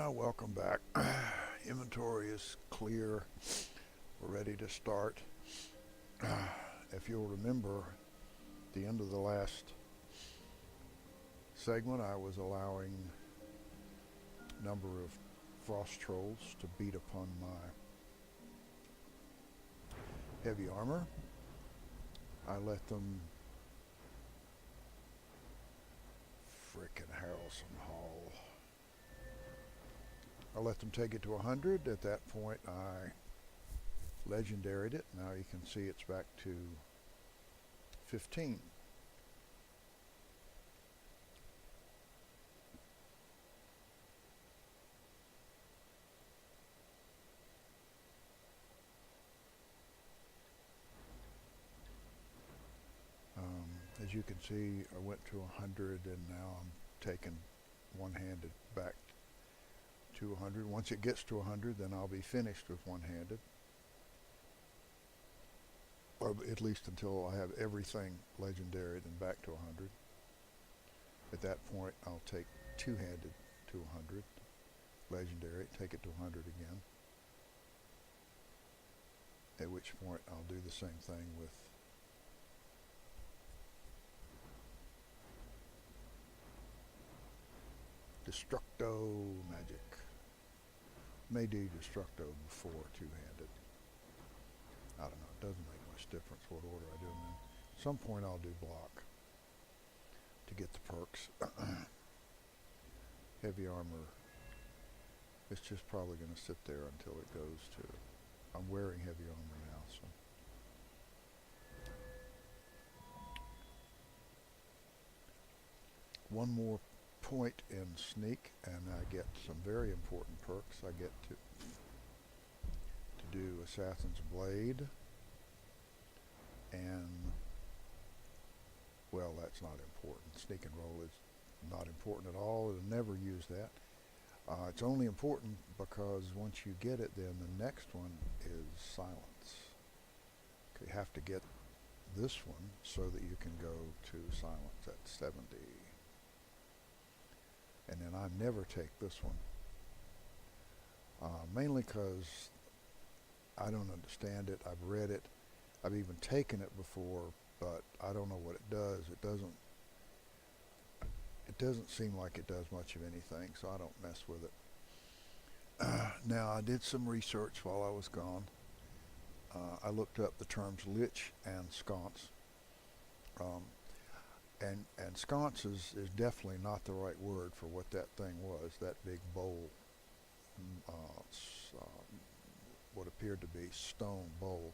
Welcome back. Inventory is clear. We're ready to start. If you'll remember, at the end of the last segment, I was allowing a number of frost trolls to beat upon my heavy armor. I let them frickin' Harrelson Hall. I let them take it to 100. At that point, I legendaried it. Now you can see it's back to 15. As you can see, I went to 100 and now I'm taking one-handed back to 100. Once it gets to 100, then I'll be finished with one-handed. Or at least until I have everything legendaried and back to 100. At that point, I'll take two-handed to 100, legendary, take it to 100 again. At which point, I'll do the same thing with Destructo Magic. May do Destructo before two-handed. I don't know, it doesn't make much difference what order I do them in. At some point I'll do block to get the perks. Heavy armor, it's just probably going to sit there until it goes to, I'm wearing heavy armor now, so. One more point in sneak and I get some very important perks. I get to do Assassin's Blade and, well, that's not important. Sneak and roll is not important at all. I'll never use that. It's only important because once you get it, then the next one is silence. Okay, you have to get this one so that you can go to silence at 70. And then I never take this one. Mainly because I don't understand it. I've read it. I've even taken it before, but I don't know what it does. It doesn't seem like it does much of anything, so I don't mess with it. Now, I did some research while I was gone. I looked up the terms lich and sconce. And sconce is definitely not the right word for what that thing was, that big bowl, what appeared to be stone bowl.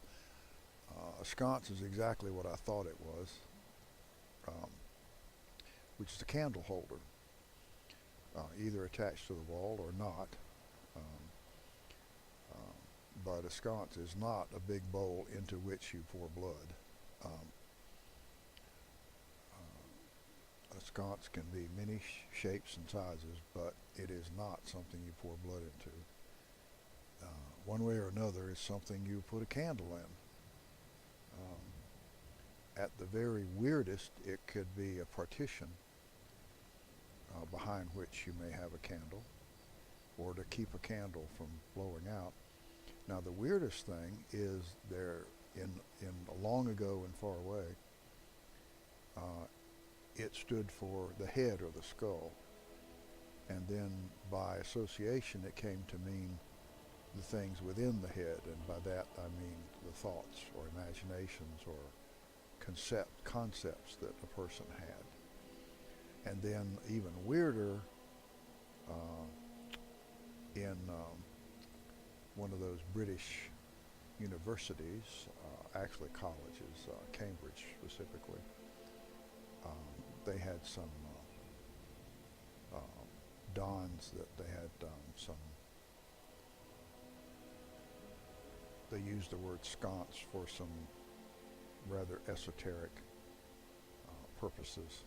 A sconce is exactly what I thought it was, which is a candle holder, either attached to the wall or not. But a sconce is not a big bowl into which you pour blood. A sconce can be many shapes and sizes, but it is not something you pour blood into. One way or another, it's something you put a candle in. At the very weirdest, it could be a partition behind which you may have a candle, or to keep a candle from blowing out. Now, the weirdest thing is there in long ago and far away, it stood for the head or the skull, and then by association it came to mean the things within the head, and by that I mean the thoughts or imaginations or concepts that a person had. And then even weirder, in one of those British universities, actually colleges, Cambridge specifically, they had some dons that they had they used the word sconce for some rather esoteric purposes.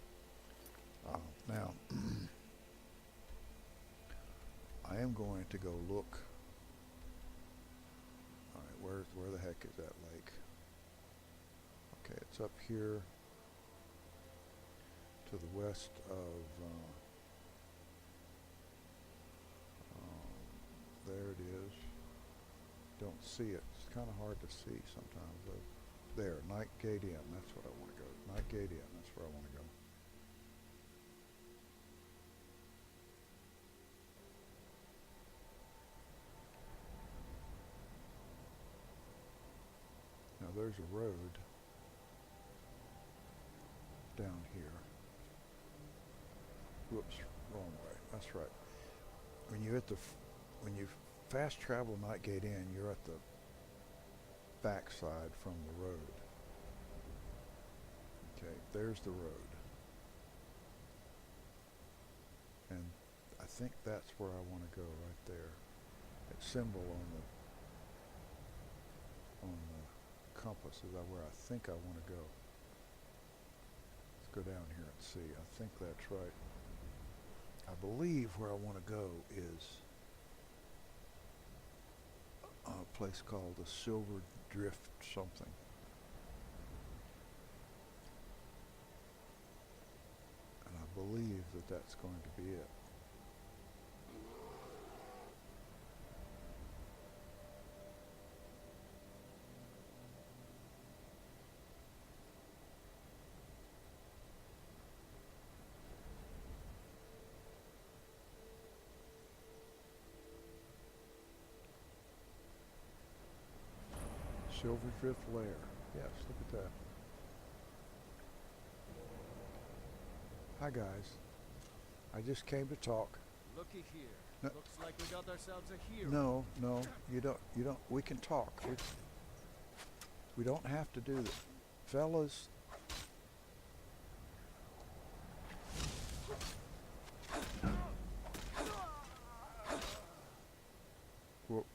Now, I am going to go look. All right, where the heck is that lake? Okay, it's up here to the west of don't see it. It's kind of hard to see sometimes though. There, Night Gate Inn, that's what I want to go. Night Gate Inn, that's where I want to go. Now there's a road down here. Whoops, wrong way. That's right. When you fast travel Night Gate Inn, you're at the backside from the road. Okay, there's the road. And I think that's where I want to go, right there. That symbol on the compass is where I think I want to go. Let's go down here and see. I think that's right. I believe where I want to go is a place called the Silver Drift something. And I believe that that's going to be it. Silver Drift Lair. Yes, look at that. Hi guys. I just came to talk. Looky here. No. Looks like we got ourselves a hero. No, you don't, we can talk. We don't have to do this. Fellas. Well,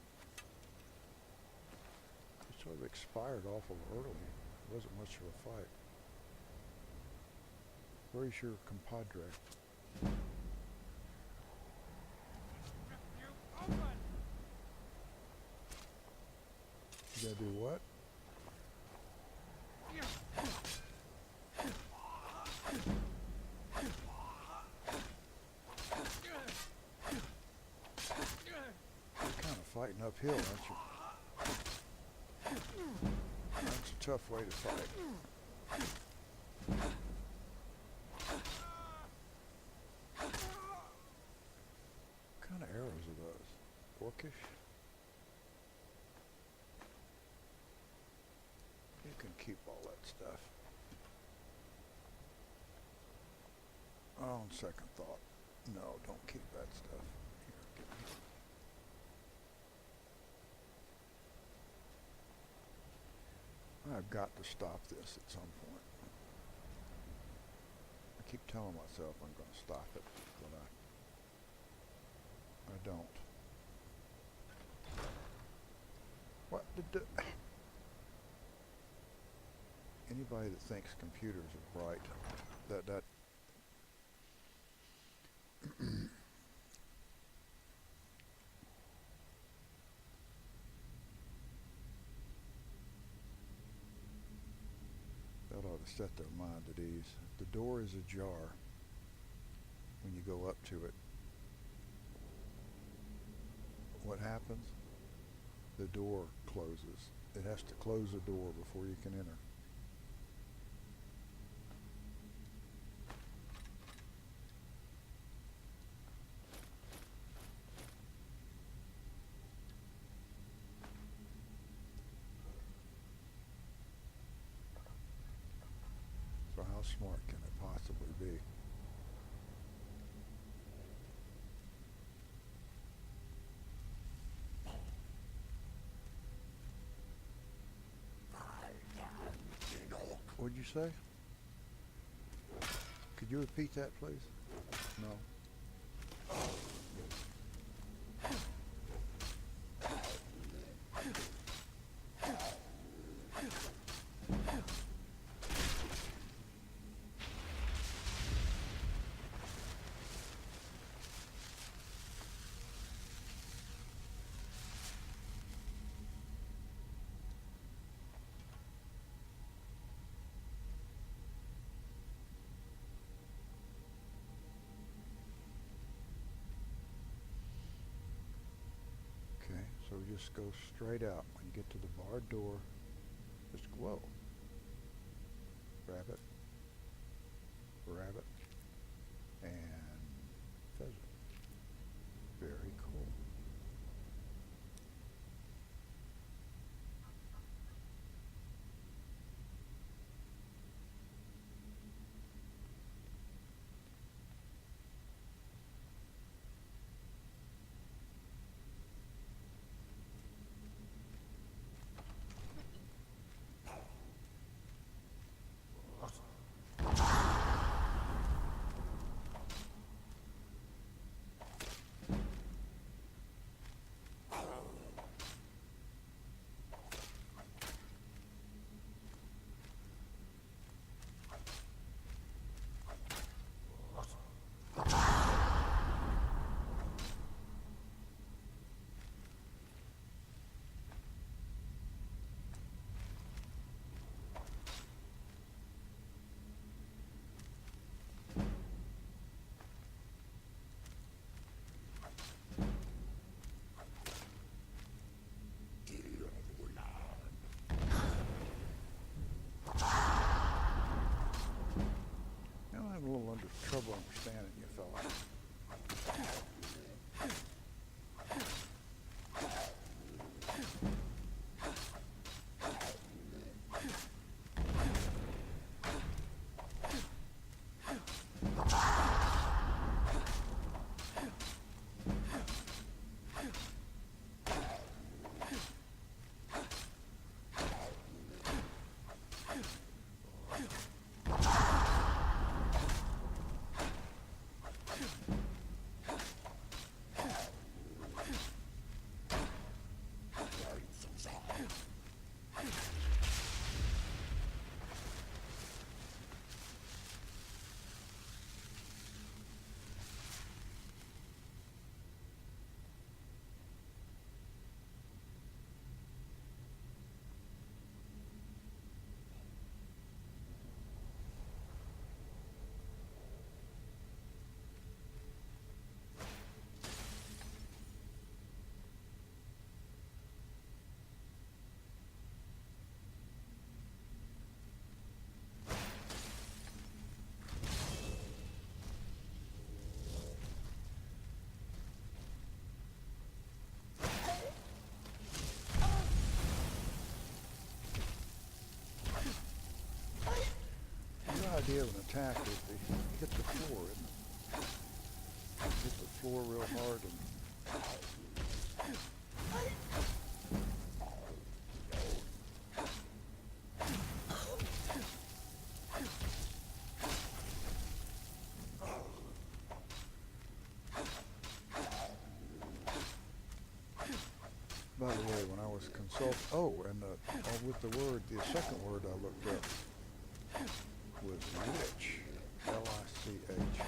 it sort of expired awful early. It wasn't much of a fight. Where's your compadre? You gotta do what? You're kind of fighting uphill, aren't you? That's a tough way to fight. What kind of arrows are those? Orcish? You can keep all that stuff. On second thought, no, don't keep that stuff. Here, get me. I've got to stop this at some point. I keep telling myself I'm going to stop it, but I don't. What did the... Anybody that thinks computers are bright, that that ought to set their mind at ease. The door is ajar when you go up to it. What happens? The door closes. It has to close the door before you can enter. So how smart can it possibly be? What'd you say? Could you repeat that, please? No. just go straight out. When you get to the barred door, just whoa. Rabbit, rabbit, and pheasant. Very cool. Now I'm a little under trouble understanding you, fella. The idea of an attack is to hit the floor, isn't it? Hit the floor real hard and by the way, when I was with the word, the second word I looked up was lich, L-I-C-H.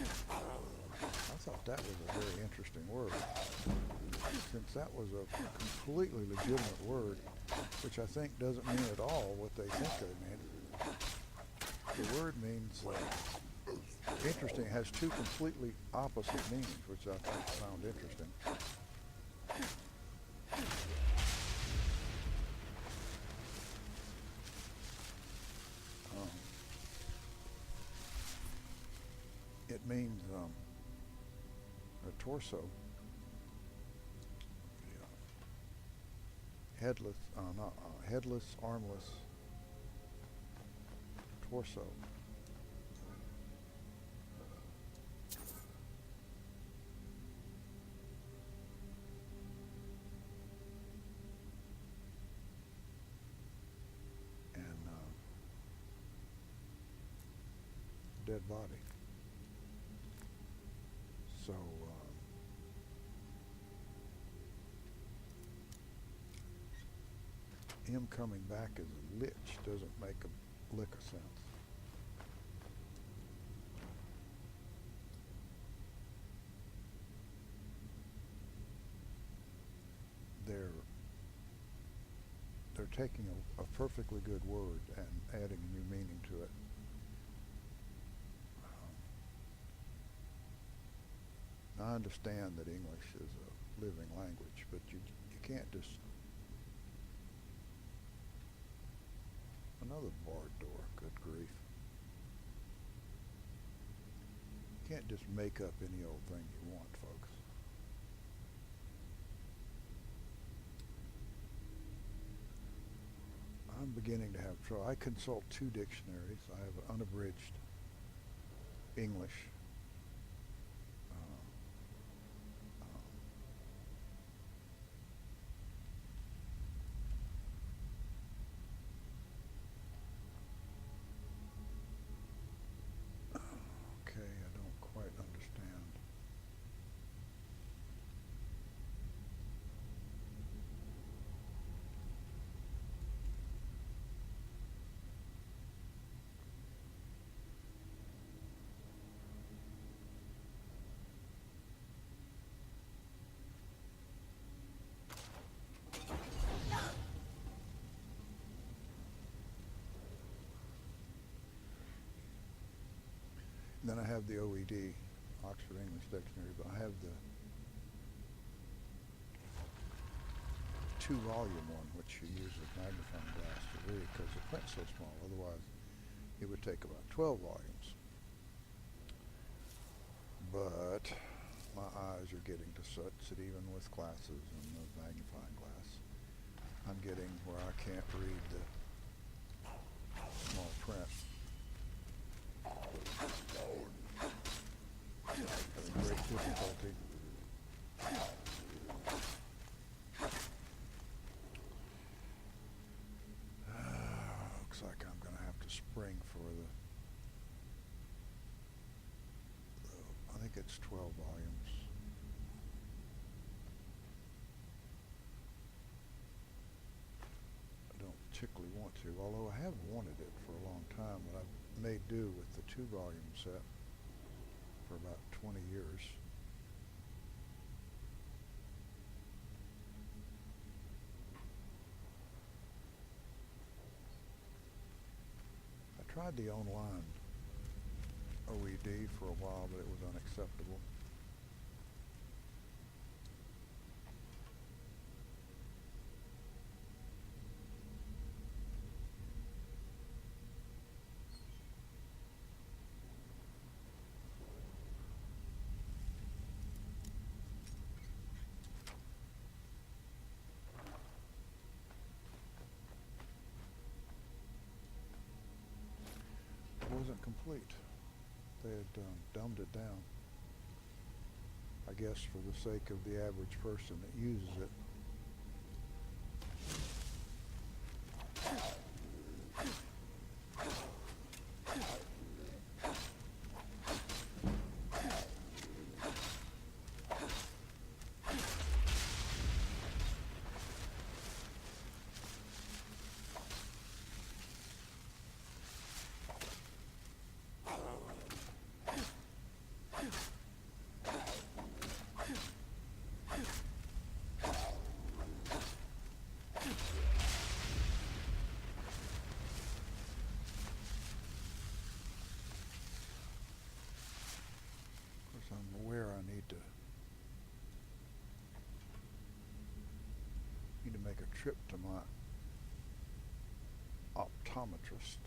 I thought that was a very interesting word, since that was a completely legitimate word, which I think doesn't mean at all what they think they mean. The word means interesting, has two completely opposite meanings, which I found interesting. It means a torso, headless, armless torso. And dead body. So him coming back as a lich doesn't make a lick of sense. They're taking a perfectly good word and adding a new meaning to it. I understand that English is a living language, but you can't just Another barred door. Good grief. You can't just make up any old thing you want, folks. I'm beginning to have trouble. I consult 2 dictionaries. I have an unabridged English. Okay, I don't quite understand. Then I have the OED, Oxford English Dictionary, but I have the 2-volume one, which you use a magnifying glass to read because the print's so small. Otherwise, it would take about 12 volumes. But my eyes are getting to such that even with glasses and the magnifying glass, I'm getting where I can't read the small print. Having great difficulty. Looks like I'm going to have to spring for I think it's 12 volumes. I don't particularly want to, although I have wanted it for a long time, but I've made do with the 2-volume set for about 20 years. I tried the online OED for a while, but it was unacceptable. It wasn't complete. They had dumbed it down. I guess for the sake of the average person that uses it. I'm aware I need to make a trip to my optometrist.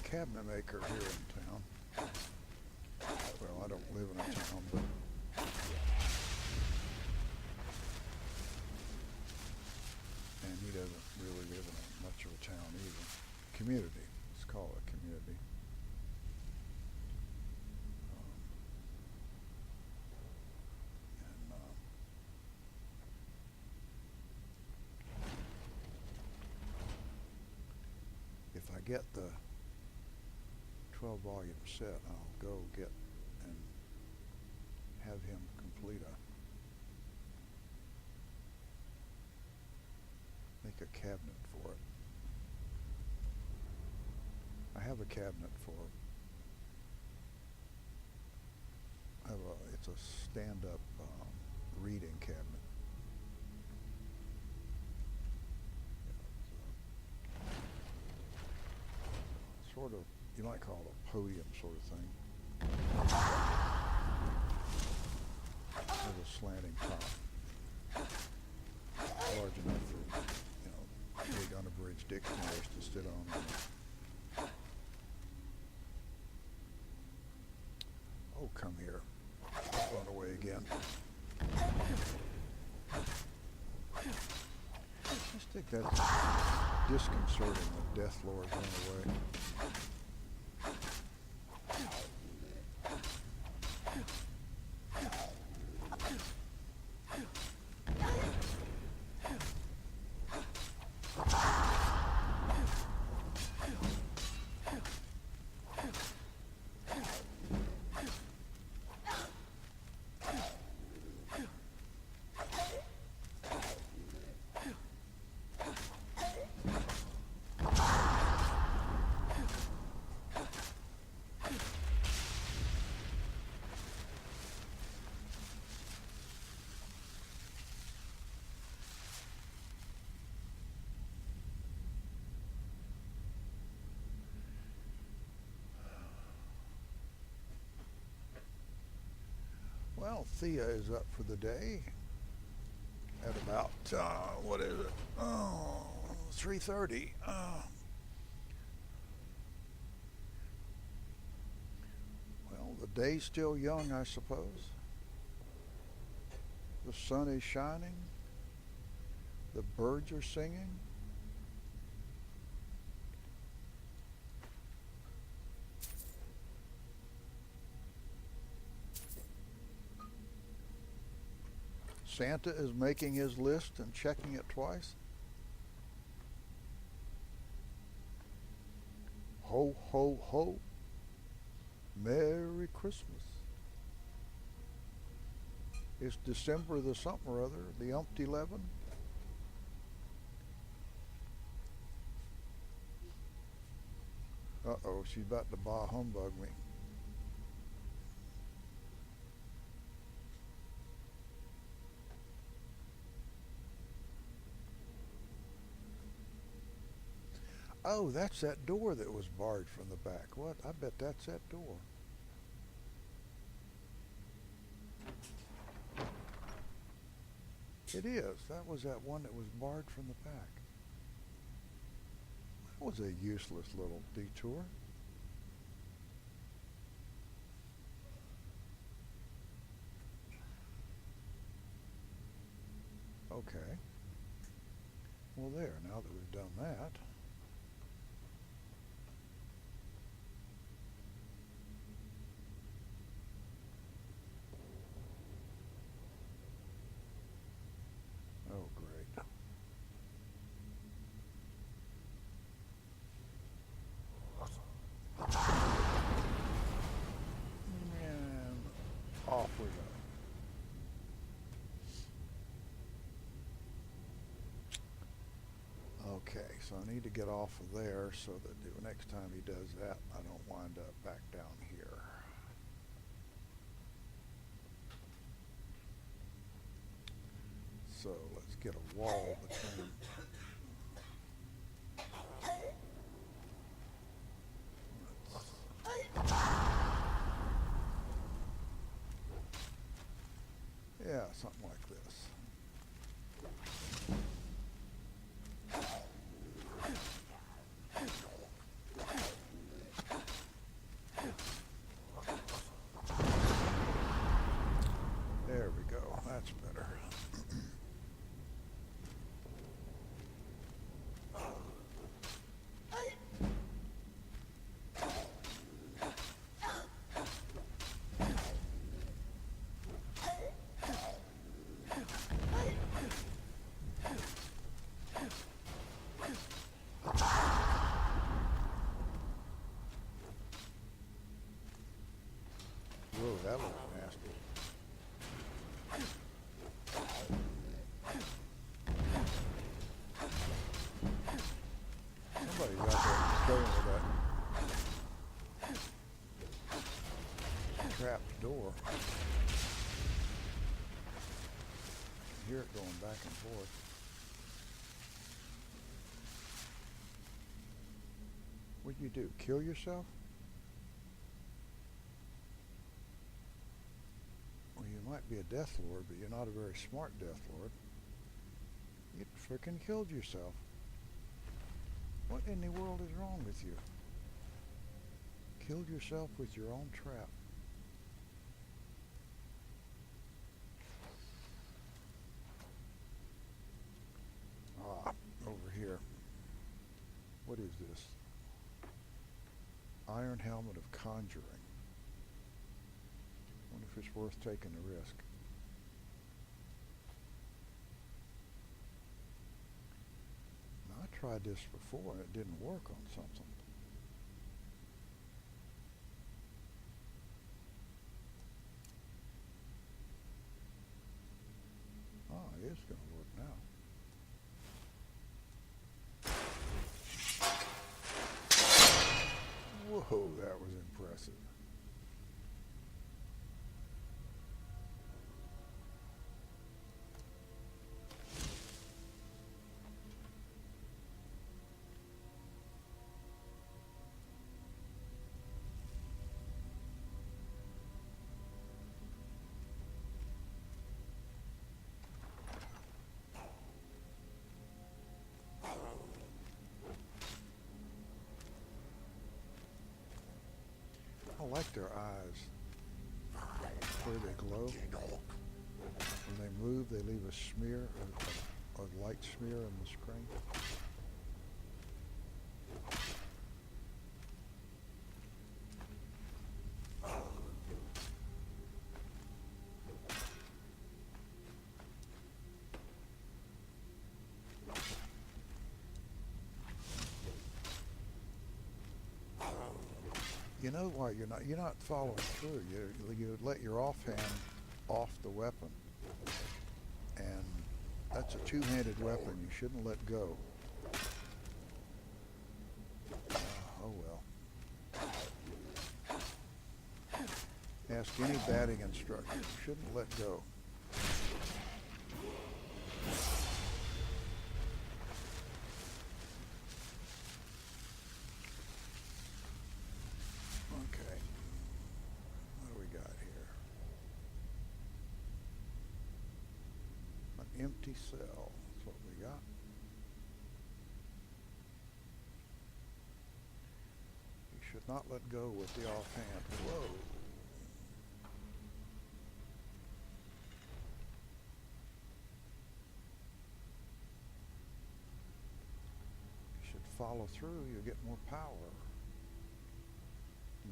Cabinet maker here in town. Well, I don't live in a town, but community. Let's call it a community. Um, and if I get the 12 volume set, I'll go get and have him complete make a cabinet for it. I have a cabinet for it's a stand-up reading cabinet. Sort of, you might call it a podium sort of thing. Has a slanting top, large enough for, big unabridged dictionaries to sit on. Oh, come here. Run away again. I just think that's disconcerting that Death Lord run away. Well, Thea is up for the day at about, what is it? Oh, 3:30. Well, the day's still young, I suppose. The sun is shining. The birds are singing. Santa is making his list and checking it twice. Ho, ho, ho. Merry Christmas. It's December the something or other, the umpty 11. Uh-oh, she's about to bah humbug me. Oh, that's that door that was barred from the back. What? I bet that's that door. It is. That was that one that was barred from the back. That was a useless little detour. Okay. Well, there, now that we've done that. Oh, great. And off we go. Okay, so I need to get off of there so that the next time he does that, I don't wind up back down here. So let's get a wall between. Yeah, something like this. There we go. That's better. door. Hear it going back and forth. What'd you do? Kill yourself? Well, you might be a Death Lord, but you're not a very smart Death Lord. You frickin' killed yourself. What in the world is wrong with you? Killed yourself with your own trap. Ah, over here. What is this? Iron Helmet of Conjuring. Wonder if it's worth taking the risk. Now, I tried this before and it didn't work on something. Ah, it is going to work now. Whoa, that was impressive. I like their eyes, where they glow. When they move, they leave a smear, a light smear on the screen. You know why you're not following through. You let your offhand off the weapon, and that's a two-handed weapon. You shouldn't let go. Oh well. Ask any batting instructor. You shouldn't let go. Okay. What do we got here? An empty cell. That's what we got. You should not let go with the offhand. Whoa. You should follow through. You'll get more power.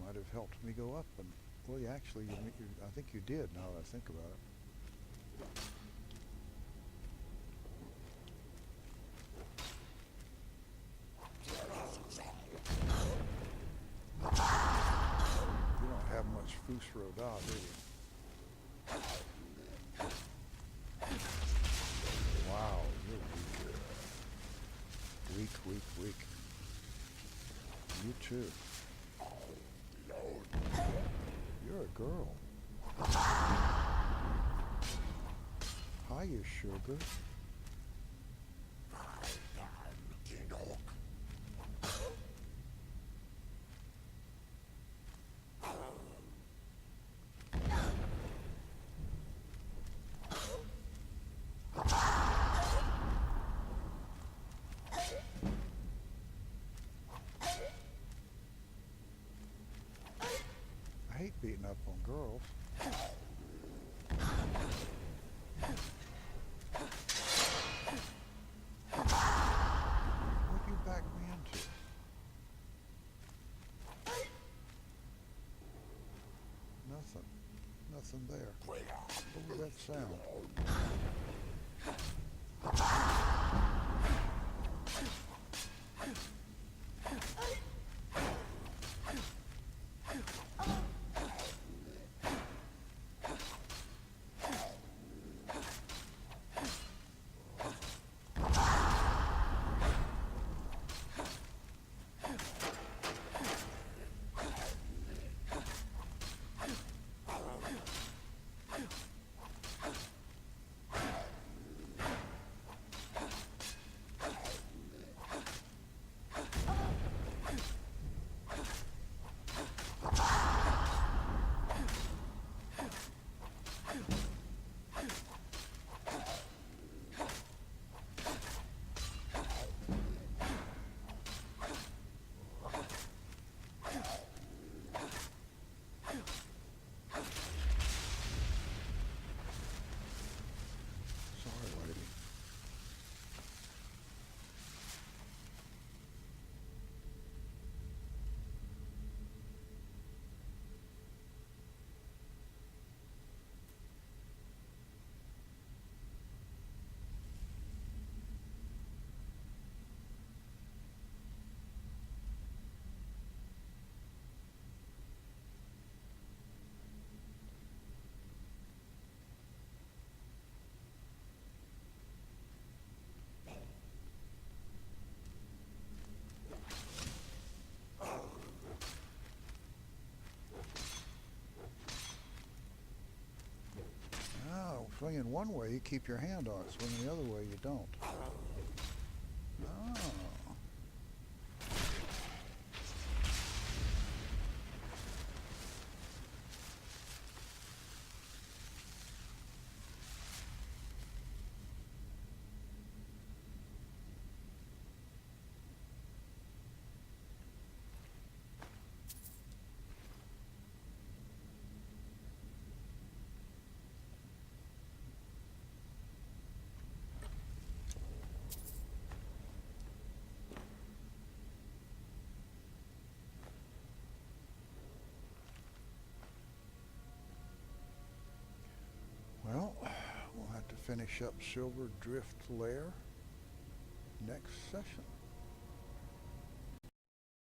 Might have helped me go up, and well, you actually, I think you did. Now that I think about it. You don't have much Fusro Da, do you? Wow, you're weak. Weak. You too. You're a girl. Hiya, sugar. I hate beating up on girls. What'd you back me into? Nothing there. What was that sound? swinging one way, you keep your hand on it. Swinging the other way, you don't. Oh. Well, we'll have to finish up Silver Drift Lair next session.